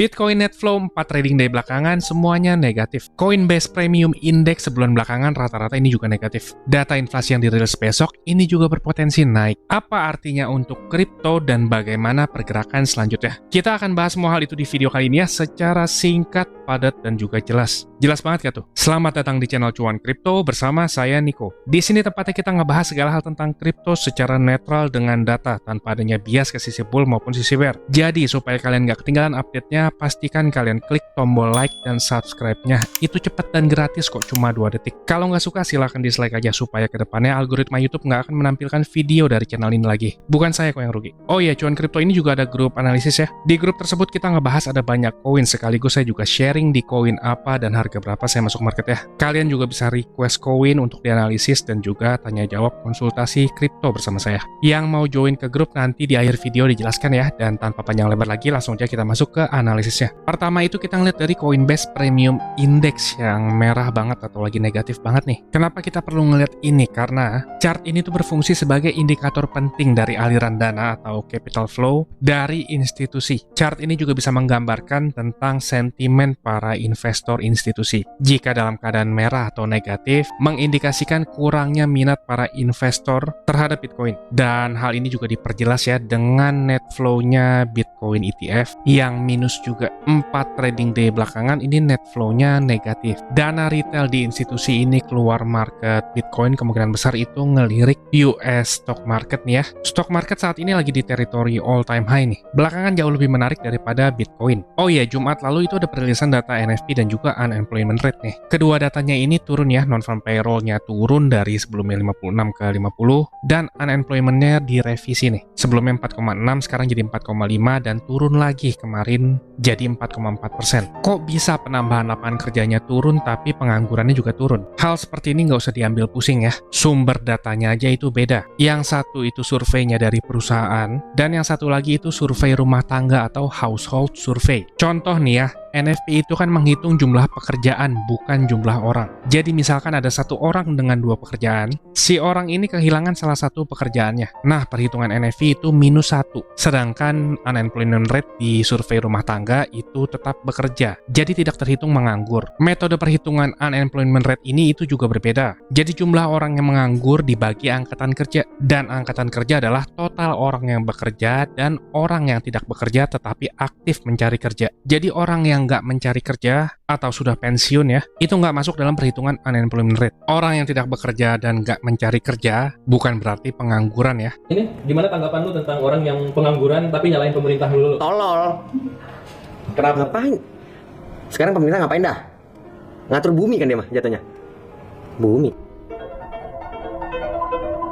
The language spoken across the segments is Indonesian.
Bitcoin net flow 4 trading day belakangan semuanya negatif. Coinbase Premium Index sebulan belakangan rata-rata ini juga negatif. Data inflasi yang dirilis besok ini juga berpotensi naik. Apa artinya untuk kripto dan bagaimana pergerakan selanjutnya? Kita akan bahas semua hal itu di video kali ini ya, secara singkat, padat, dan juga jelas. Jelas banget gak tuh? Selamat datang di channel Cuan Kripto bersama saya Niko. Di sini tempatnya kita ngebahas segala hal tentang kripto secara netral dengan data tanpa adanya bias ke sisi bull maupun sisi bear. Jadi supaya kalian gak ketinggalan update-nya, pastikan kalian klik tombol like dan subscribe-nya. Itu cepet dan gratis kok, cuma 2 detik. Kalau nggak suka silahkan dislike aja supaya kedepannya algoritma YouTube nggak akan menampilkan video dari channel ini lagi. Bukan saya kok yang rugi. Oh iya, Cuan Kripto ini juga ada grup analisis ya. Di grup tersebut kita ngebahas ada banyak koin, sekaligus saya juga sharing di koin apa dan harga berapa saya masuk market ya. Kalian juga bisa request koin untuk dianalisis dan juga tanya jawab konsultasi kripto bersama saya. Yang mau join ke grup nanti di akhir video dijelaskan ya. Dan tanpa panjang lebar lagi langsung aja kita masuk ke analisisnya. Pertama itu kita ngeliat dari Coinbase Premium Index yang merah banget atau lagi negatif banget nih. Kenapa kita perlu ngeliat ini? Karena chart ini tuh berfungsi sebagai indikator penting dari aliran dana atau capital flow dari institusi. Chart ini juga bisa menggambarkan tentang sentimen para investor institusi. Jika dalam keadaan merah atau negatif, mengindikasikan kurangnya minat para investor terhadap Bitcoin. Dan hal ini juga diperjelas ya dengan net flow-nya Bitcoin ETF yang minus juga. 4 trading day belakangan ini net flow-nya negatif. Dana retail di institusi ini keluar market Bitcoin kemungkinan besar itu ngelirik US stock market nih ya. Stock market saat ini lagi di teritori all time high nih. Belakangan jauh lebih menarik daripada Bitcoin. Oh iya, Jumat lalu itu ada perilisan data NFP dan juga unemployment rate nih. Kedua datanya ini turun ya, non-farm payroll-nya turun dari sebelumnya 56 ke 50 dan unemployment-nya direvisi nih. Sebelumnya 4,6 sekarang jadi 4,5 dan turun lagi kemarin jadi 4,4%. Kok bisa penambahan lapangan kerjanya turun tapi penganggurannya juga turun? Hal seperti ini nggak usah diambil pusing ya. Sumber datanya aja itu beda. Yang satu itu surveinya dari perusahaan dan yang satu lagi itu survei rumah tangga atau household survey. Contoh nih ya, NFP itu kan menghitung jumlah pekerjaan, bukan jumlah orang. Jadi misalkan ada satu orang dengan 2 pekerjaan, si orang ini kehilangan salah satu pekerjaannya. Nah, perhitungan NFP itu -1. Sedangkan unemployment rate di survei rumah tangga itu tetap bekerja. Jadi tidak terhitung menganggur. Metode perhitungan unemployment rate ini itu juga berbeda. Jadi jumlah orang yang menganggur dibagi angkatan kerja. Dan angkatan kerja adalah total orang yang bekerja dan orang yang tidak bekerja tetapi aktif mencari kerja. Jadi orang yang nggak mencari kerja atau sudah pensiun ya, itu nggak masuk dalam perhitungan unemployment rate. Orang yang tidak bekerja dan nggak mencari kerja bukan berarti pengangguran ya. Ini gimana tanggapan lu tentang orang yang pengangguran tapi nyalain pemerintah dulu? Tolol. Kenapa? Ngapain? Sekarang pemerintah ngapain dah? Ngatur bumi kan dia mah jatuhnya. Bumi.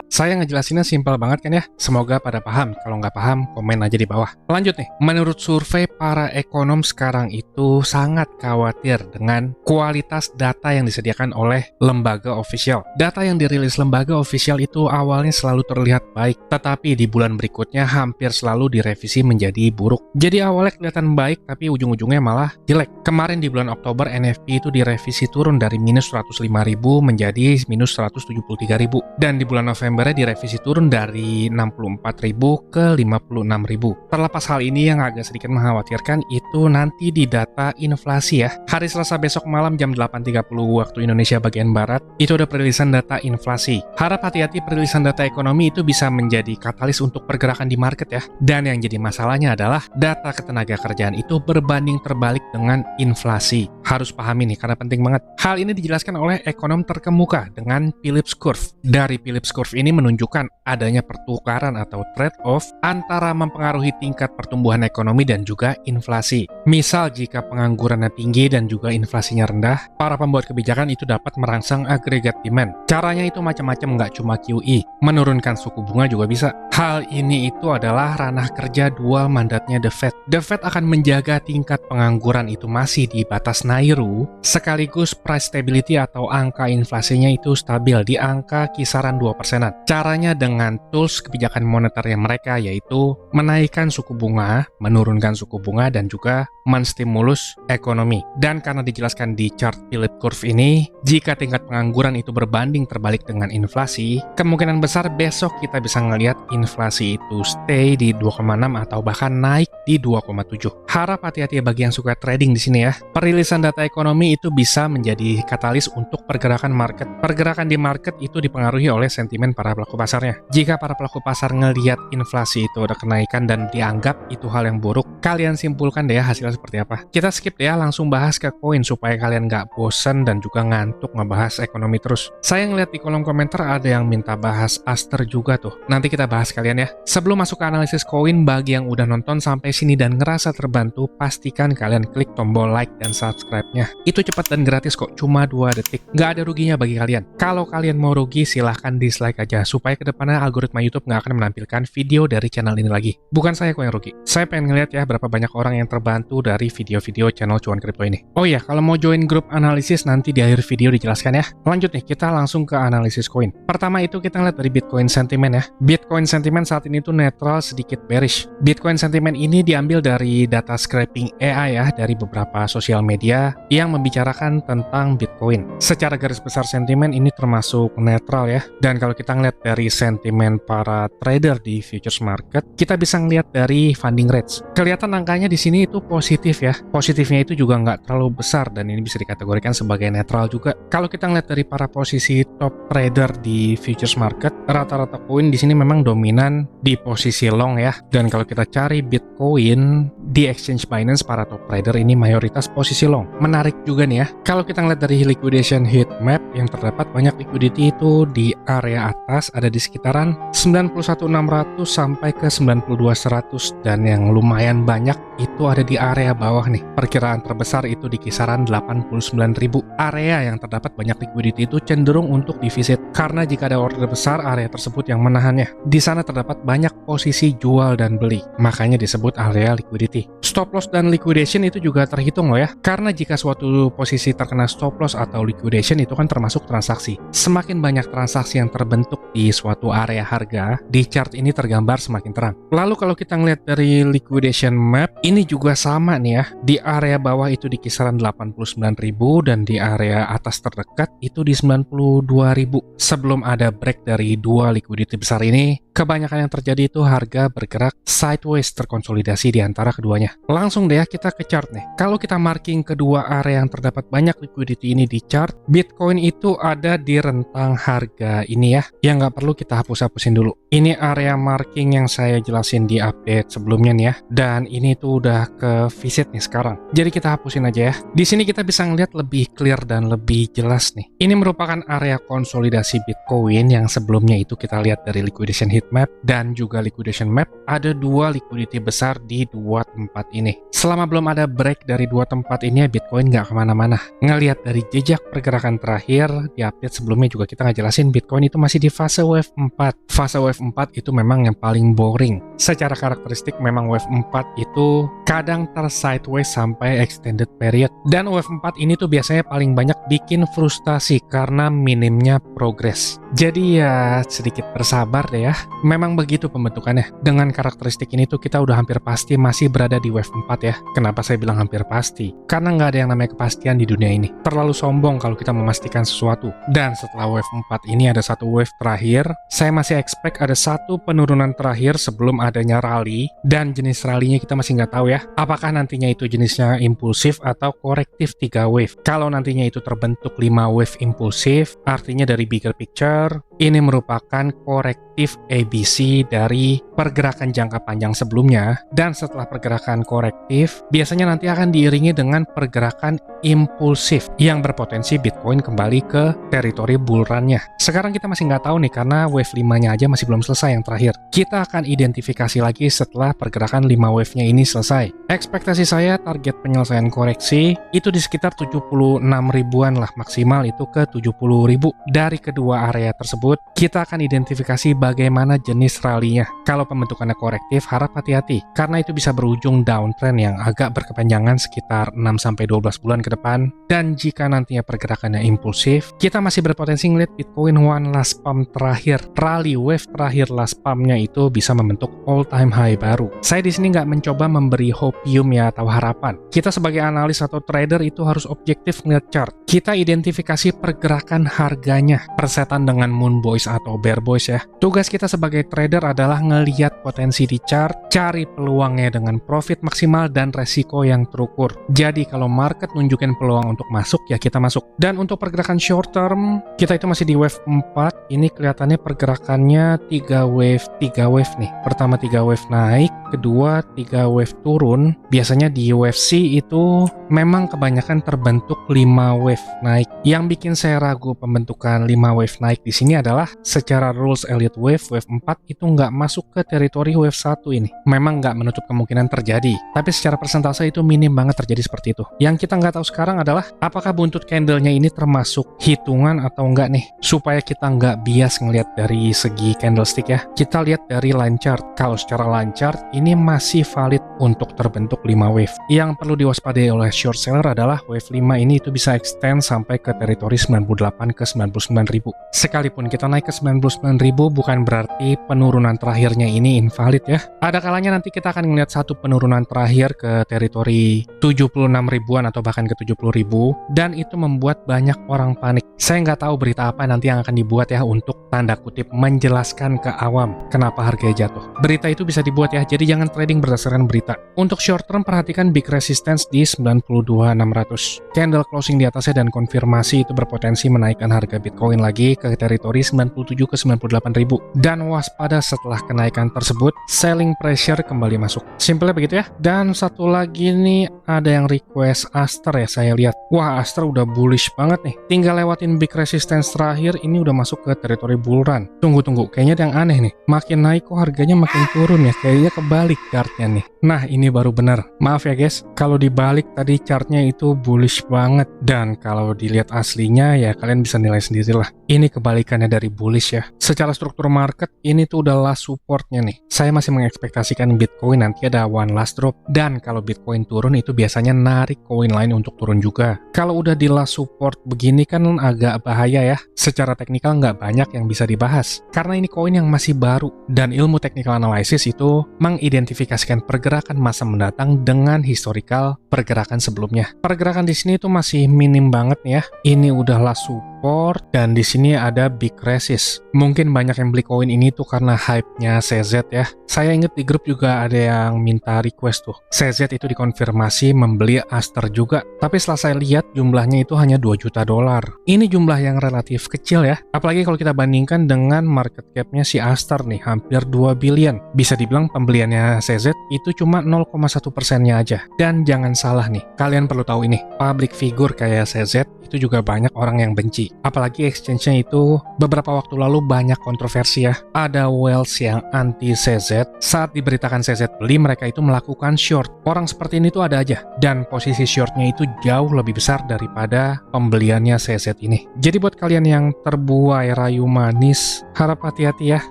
Saya ngejelasinnya simpel banget kan ya? Semoga pada paham. Kalau nggak paham, komen aja di bawah. Lanjut nih. Menurut survei para ekonom sekarang itu sangat khawatir dengan kualitas data yang disediakan oleh lembaga official. Data yang dirilis lembaga official itu awalnya selalu terlihat baik, tetapi di bulan berikutnya hampir selalu direvisi menjadi buruk. Jadi awalnya kelihatan baik, tapi ujung-ujungnya malah jelek. Kemarin di bulan Oktober, NFP itu direvisi turun dari -105.000 menjadi -173.000. Dan di bulan November direvisi turun dari 64.000 ke 56.000. Terlepas hal ini yang agak sedikit mengkhawatirkan itu nanti di data inflasi ya. Hari Selasa besok malam jam 8.30 waktu Indonesia bagian Barat, itu ada perilisan data inflasi. Harap hati-hati, perilisan data ekonomi itu bisa menjadi katalis untuk pergerakan di market ya. Dan yang jadi masalahnya adalah data ketenaga kerjaan itu berbanding terbalik dengan inflasi. Harus pahami nih karena penting banget. Hal ini dijelaskan oleh ekonom terkemuka dengan Phillips Curve. Dari Phillips Curve ini menunjukkan adanya pertukaran atau trade-off antara mempengaruhi tingkat pertumbuhan ekonomi dan juga inflasi. Misal jika penganggurannya tinggi dan juga inflasinya rendah, para pembuat kebijakan itu dapat merangsang agregat demand. Caranya itu macam-macam, nggak cuma QE. Menurunkan suku bunga juga bisa. Hal ini itu adalah ranah kerja dual mandatnya The Fed. The Fed akan menjaga tingkat pengangguran itu masih di batas Nairu, sekaligus price stability atau angka inflasinya itu stabil di angka kisaran 2%-an. Caranya dengan tools kebijakan moneternya mereka, yaitu menaikkan suku bunga, menurunkan suku bunga, dan juga menstimulus ekonomi. Dan karena dijelaskan di chart Philip Curve ini, jika tingkat pengangguran itu berbanding terbalik dengan inflasi, kemungkinan besar besok kita bisa ngelihat inflasi itu stay di 2,6 atau bahkan naik di 2,7. Harap hati-hati bagi yang suka trading di sini ya. Perilisan data ekonomi itu bisa menjadi katalis untuk pergerakan market. Pergerakan di market itu dipengaruhi oleh sentimen para pelaku pasarnya. Jika para pelaku pasar ngelihat inflasi itu ada kenaikan dan dianggap itu hal yang buruk, kalian simpulkan deh ya hasilnya seperti apa. Kita skip deh ya, langsung bahas ke koin supaya kalian nggak bosen dan juga ngantuk ngebahas ekonomi terus. Saya ngeliat di kolom komentar ada yang minta bahas Aster juga tuh. Nanti kita bahas kalian ya. Sebelum masuk ke analisis koin, bagi yang udah nonton sampai sini dan ngerasa terbantu, pastikan kalian klik tombol like dan subscribe-nya. Itu cepat dan gratis kok, cuma 2 detik. Nggak ada ruginya bagi kalian. Kalau kalian mau rugi, silahkan dislike aja, supaya kedepannya algoritma YouTube nggak akan menampilkan video dari channel ini lagi. Bukan saya kok yang rugi. Saya pengen ngeliat ya berapa banyak orang yang terbantu dari video-video channel Cuan Kripto ini. Oh iya, kalau mau join grup analisis nanti di akhir video dijelaskan ya. Lanjut nih, kita langsung ke analisis koin. Pertama itu kita lihat dari Bitcoin sentiment ya. Bitcoin sentiment saat ini tuh netral sedikit bearish. Bitcoin sentiment ini diambil dari data scraping AI ya, dari beberapa sosial media yang membicarakan tentang Bitcoin. Secara garis besar sentimen ini termasuk netral ya. Dan kalau kita ngeliat dari sentimen para trader di futures market, kita bisa ngeliat dari funding rates. Kelihatan angkanya di sini itu positif ya. Positifnya itu juga nggak terlalu besar dan ini bisa dikategorikan sebagai netral juga. Kalau kita ngeliat dari para posisi top trader di futures market, rata-rata koin di sini memang dominan di posisi long ya. Dan kalau kita cari Bitcoin di exchange Binance, para top trader ini mayoritas posisi long. Menarik juga nih ya. Kalau kita ngeliat dari liquidation heat map, yang terdapat banyak liquidity itu di area atas ada di sekitaran 91.600 sampai ke 92.100, dan yang lumayan banyak itu ada di area bawah nih. Perkiraan terbesar itu di kisaran 89.000. Area yang terdapat banyak liquidity itu cenderung untuk defisit karena jika ada order besar, area tersebut yang menahannya. Di sana terdapat banyak posisi jual dan beli, makanya disebut area liquidity. Stop loss dan liquidation itu juga terhitung loh ya, karena jika suatu posisi terkena stop loss atau liquidation itu kan termasuk transaksi. Semakin banyak transaksi yang terbentuk di suatu area harga, di chart ini tergambar semakin terang. Lalu kalau kita ngeliat dari liquidation map, ini juga sama nih ya. Di area bawah itu di kisaran 89.000 dan di area atas terdekat itu di 92.000. Sebelum ada break dari dua liquidity besar ini, kebanyakan yang terjadi itu harga bergerak sideways, terkonsolidasi di antara keduanya. Langsung deh ya kita ke chart nih. Kalau kita marking kedua area yang terdapat banyak liquidity ini di chart, Bitcoin itu ada di rentang harga ini ya, yang nggak perlu kita hapus-hapusin dulu. Ini area marking yang saya jelasin di update sebelumnya nih ya, dan ini tuh udah ke visit nih sekarang. Jadi kita hapusin aja ya. Di sini kita bisa ngeliat lebih clear dan lebih jelas nih. Ini merupakan area konsolidasi Bitcoin yang sebelumnya itu kita lihat dari liquidation heat map dan juga liquidation map, ada dua liquidity besar di dua tempat ini. Selama belum ada break dari dua tempat ini, Bitcoin nggak kemana-mana. Ngelihat dari jejak pergerakan terakhir di update sebelumnya juga kita ngejelasin Bitcoin itu masih di fase wave 4. Fase wave 4 itu memang yang paling boring. Secara karakteristik memang wave 4 itu kadang sideways sampai extended period. Dan wave 4 ini tuh biasanya paling banyak bikin frustasi karena minimnya progress. Jadi ya sedikit bersabar deh ya. Memang begitu pembentukannya. Dengan karakteristik ini tuh kita udah hampir pasti masih berada di wave 4 ya. Kenapa saya bilang hampir pasti? Karena nggak ada yang namanya kepastian di dunia ini. Terlalu sombong kalau kita memastikan sesuatu. Dan setelah wave 4 ini ada satu wave terakhir. Saya masih expect ada satu penurunan terakhir sebelum adanya rally. Dan jenis rally-nya kita masih nggak tahu ya. Apakah nantinya itu jenisnya impulsif atau korektif 3 wave? Kalau nantinya itu terbentuk 5 wave impulsif, artinya dari bigger picture, ini merupakan korektif ABC dari pergerakan jangka panjang sebelumnya. Dan setelah pergerakan korektif, biasanya nanti akan diiringi dengan pergerakan impulsif yang berpotensi Bitcoin kembali ke teritori bull run-nya. Sekarang kita masih nggak tahu nih karena wave 5-nya aja masih belum selesai yang terakhir. Kita akan identifikasi lagi setelah pergerakan 5 wave-nya ini selesai. Ekspektasi saya target penyelesaian koreksi itu di sekitar 76 ribuan lah, maksimal itu ke 70 ribu. Dari kedua area tersebut, kita akan identifikasi bagaimana jenis rally-nya. Kalau pembentukannya korektif, harap hati-hati karena itu bisa berujung downtrend yang agak berkepanjangan sekitar 6-12 bulan ke ke depan. Dan jika nantinya pergerakannya impulsif, kita masih berpotensi ngeliat Bitcoin one last pump terakhir, rally wave terakhir last pumpnya itu bisa membentuk all time high baru. Saya di sini nggak mencoba memberi hopium ya atau harapan. Kita sebagai analis atau trader itu harus objektif ngeliat chart. Kita identifikasi pergerakan harganya, persetan dengan moon boys atau bear boys ya. Tugas kita sebagai trader adalah ngeliat potensi di chart, cari peluangnya dengan profit maksimal dan resiko yang terukur. Jadi kalau market nunjukin peluang untuk masuk, ya kita masuk. Dan untuk pergerakan short term, kita itu masih di wave 4. Ini kelihatannya pergerakannya 3 wave nih. Pertama 3 wave naik, kedua 3 wave turun. Biasanya di UFC itu memang kebanyakan terbentuk 5 wave naik. Yang bikin saya ragu pembentukan 5 wave naik di sini adalah secara rules Elliott wave 4 itu nggak masuk ke teritori wave 1 ini. Memang nggak menutup kemungkinan terjadi, tapi secara persentase itu minim banget terjadi seperti itu. Yang kita nggak tahu sekarang adalah apakah buntut candle-nya ini termasuk hitungan atau enggak nih. Supaya kita nggak bias ngelihat dari segi candlestick ya, kita lihat dari line chart. Kalau secara line chart ini masih valid untuk terbentuk 5 wave. Yang perlu diwaspadai oleh short seller adalah wave 5 ini itu bisa extend sampai ke teritori 98 ke 99.000. Sekalipun kita naik ke 99.000 bukan berarti penurunan terakhirnya ini invalid ya. Ada kalanya nanti kita akan melihat satu penurunan terakhir ke teritori 76 ribuan atau bahkan ke 70.000 dan itu membuat banyak orang panik. Saya nggak tahu berita apa nanti yang akan dibuat ya untuk tanda kutip menjelaskan ke awam kenapa harganya jatuh. Berita itu bisa dibuat ya, jadi jangan trading berdasarkan berita. Untuk short term perhatikan big resistance di 92.600. Candle closing di atasnya dan konfirmasi itu berpotensi menaikkan harga Bitcoin lagi ke teritori 97 ke 98.000. Dan waspada setelah kenaikan tersebut, selling pressure kembali masuk. Simpelnya begitu ya. Dan satu lagi nih ada yang request Aster ya, saya lihat. Wah, Aster udah bullish banget nih. Tinggal lewatin big resistance terakhir, ini udah masuk ke teritori bull run. Tunggu, kayaknya ada yang aneh nih. Makin naik kok harganya makin turun ya, kayaknya kebalik chartnya nih. Nah, ini baru benar. Maaf ya guys, kalau dibalik tadi chartnya itu bullish banget. Dan kalau dilihat aslinya ya kalian bisa nilai sendirilah. Ini kebalikannya dari bullish ya. Secara struktur market, ini tuh udah last supportnya nih. Saya masih mengekspektasikan Bitcoin nanti ada one last drop. Dan kalau Bitcoin turun itu biasanya narik koin lain untuk turun juga. Kalau udah di last support begini kan agak bahaya ya. Secara teknikal nggak banyak yang bisa dibahas. Karena ini koin yang masih baru. Dan ilmu technical analysis itu mengidentifikasikan pergerakan masa mendatang dengan historical pergerakan sebelumnya. Pergerakan di sini itu masih minim banget nih ya. Ini udah last support dan di sini ada big resist. Mungkin banyak yang beli koin ini tuh karena hype-nya CZ ya. Saya inget di grup juga ada yang minta request tuh. CZ itu dikonfirmasi membeli Aster juga. Tapi setelah saya lihat jumlahnya itu hanya 2 juta dolar. Ini jumlah yang relatif kecil ya. Apalagi kalau kita bandingkan dengan market cap-nya si Aster nih, hampir 2 billion. Bisa dibilang pembeliannya CZ itu cuma 0,1%-nya aja. Dan jangan salah nih, kalian perlu tahu ini, public figure kayak CZ itu juga banyak orang yang benci. Apalagi exchange-nya itu beberapa waktu lalu banyak kontroversi ya. Ada whales yang anti CZ. Saat diberitakan CZ beli, mereka itu melakukan short. Orang seperti ini tuh ada aja. Dan posisi shortnya itu jauh lebih besar daripada pembeliannya CZ ini. Jadi buat kalian yang terbuai rayu manis, harap hati-hati ya.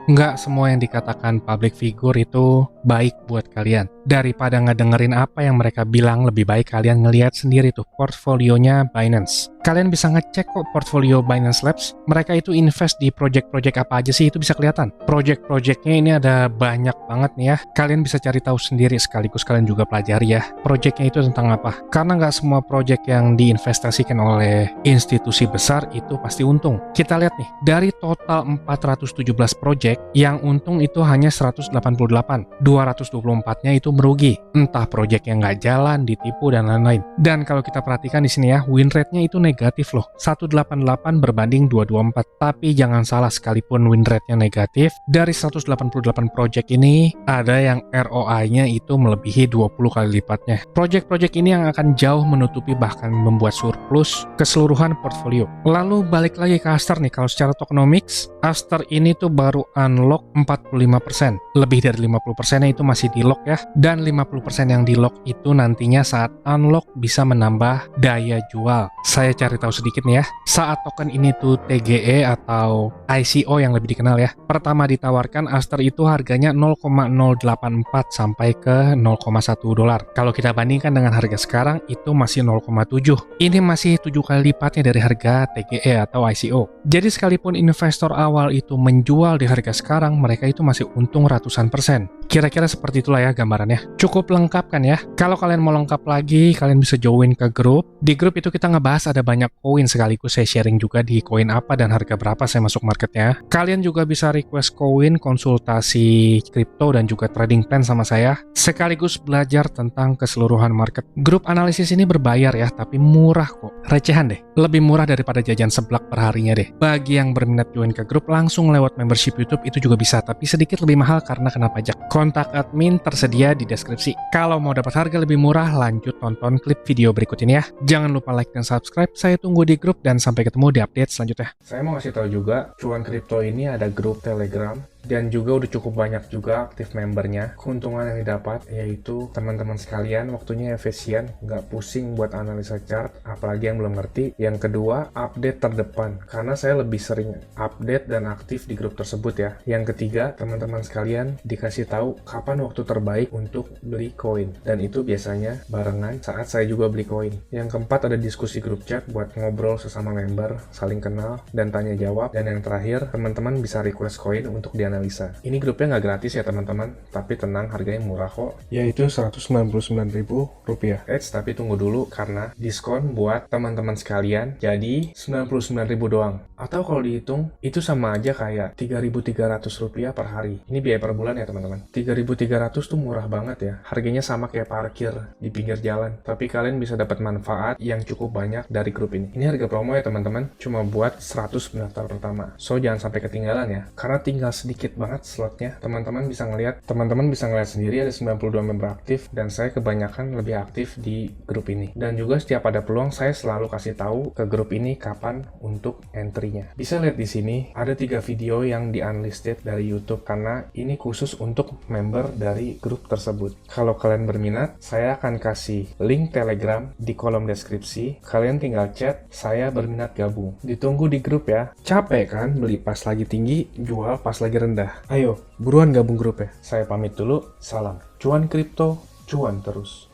Nggak semua yang dikatakan public figure itu baik buat kalian. Daripada ngedengerin apa yang mereka bilang, lebih baik kalian ngelihat sendiri tuh portfolionya Binance. Kalian bisa ngecek kok portfolio Binance Labs. Mereka itu invest di project-project apa aja sih, itu bisa kelihatan. Project-projectnya ini ada banyak banget nih ya. Kalian bisa cari tahu sendiri sekaligus kalian juga pelajari ya. Projectnya itu tentang apa. Karena nggak semua project yang diinvestasikan oleh institusi besar itu pasti untung. Kita lihat nih, dari total 417 project, yang untung itu hanya 188. 224-nya itu merugi. Entah project yang nggak jalan, ditipu, dan lain-lain. Dan kalau kita perhatikan di sini ya, win rate-nya itu negatif loh. 188 berbanding 224. Tapi jangan salah, sekalipun win rate-nya negatif, dari 188 project ini, ada yang ROI-nya itu melebihi 20 kali lipatnya. Project-project ini yang akan jauh menutupi bahkan membuat surplus keseluruhan portfolio. Lalu balik lagi ke Aster nih, kalau secara tokenomics, Aster ini tuh baru unlock 45%. Lebih dari 50% 50% itu masih di lock ya, dan 50% yang di lock itu nantinya saat unlock bisa menambah daya jual. Saya cari tahu sedikit nih ya, saat token ini tuh TGE atau ICO yang lebih dikenal ya, pertama ditawarkan Aster itu harganya 0,084 sampai ke 0,1 dolar. Kalau kita bandingkan dengan harga sekarang itu masih 0,7. Ini masih 7 kali lipatnya dari harga TGE atau ICO. Jadi sekalipun investor awal itu menjual di harga sekarang, mereka itu masih untung ratusan persen. Kira-kira seperti itulah ya gambarannya. Cukup lengkap kan ya? Kalau kalian mau lengkap lagi, kalian bisa join ke grup. Di grup itu kita ngebahas ada banyak koin, sekaligus saya sharing juga di koin apa dan harga berapa saya masuk marketnya. Kalian juga bisa request koin, konsultasi kripto dan juga trading plan sama saya, sekaligus belajar tentang keseluruhan market. Grup analisis ini berbayar ya, tapi murah kok. Recehan deh. Lebih murah daripada jajan seblak perharinya deh. Bagi yang berminat join ke grup, langsung lewat membership YouTube itu juga bisa, tapi sedikit lebih mahal karena kena pajak. Kontak admin tersedia di deskripsi. Kalau mau dapat harga lebih murah, lanjut tonton klip video berikut ini ya. Jangan lupa like dan subscribe. Saya tunggu di grup dan sampai ketemu di update selanjutnya. Saya mau kasih tahu juga, Cuan Kripto ini ada grup Telegram dan juga udah cukup banyak juga aktif membernya. Keuntungan yang didapat yaitu teman-teman sekalian waktunya efisien, nggak pusing buat analisa chart, apalagi yang belum ngerti. Yang kedua, update terdepan, karena saya lebih sering update dan aktif di grup tersebut ya. Yang ketiga, teman-teman sekalian dikasih tahu kapan waktu terbaik untuk beli koin, dan itu biasanya barengan saat saya juga beli koin. Yang keempat, ada diskusi grup chat buat ngobrol sesama member, saling kenal dan tanya jawab. Dan yang terakhir, teman-teman bisa request koin untuk dianalisa. Ini grupnya nggak gratis ya teman-teman, tapi tenang, harganya murah kok, yaitu Rp199.000. Tapi tunggu dulu karena diskon buat teman-teman sekalian, jadi Rp99.000 doang. Atau kalau dihitung, itu sama aja kayak Rp3.300 per hari. Ini biaya per bulan ya teman-teman. 3.300 tuh murah banget ya. Harganya sama kayak parkir di pinggir jalan. Tapi kalian bisa dapat manfaat yang cukup banyak dari grup ini. Ini harga promo ya teman-teman, cuma buat 100 pendaftar pertama. So jangan sampai ketinggalan ya, karena tinggal sedikit banget slotnya. Teman-teman bisa ngeliat sendiri ada 92 member aktif, dan saya kebanyakan lebih aktif di grup ini. Dan juga setiap ada peluang, saya selalu kasih tahu ke grup ini kapan untuk entry-nya. Bisa lihat di sini ada 3 video yang di unlisted dari YouTube, karena ini khusus untuk member dari grup tersebut. Kalau kalian berminat, saya akan kasih link Telegram di kolom deskripsi. Kalian tinggal chat, saya berminat gabung. Ditunggu di grup ya. Capek kan beli pas lagi tinggi, jual pas lagi rendah? Ayo, buruan gabung grup ya. Saya pamit dulu, salam. Cuan kripto, cuan terus.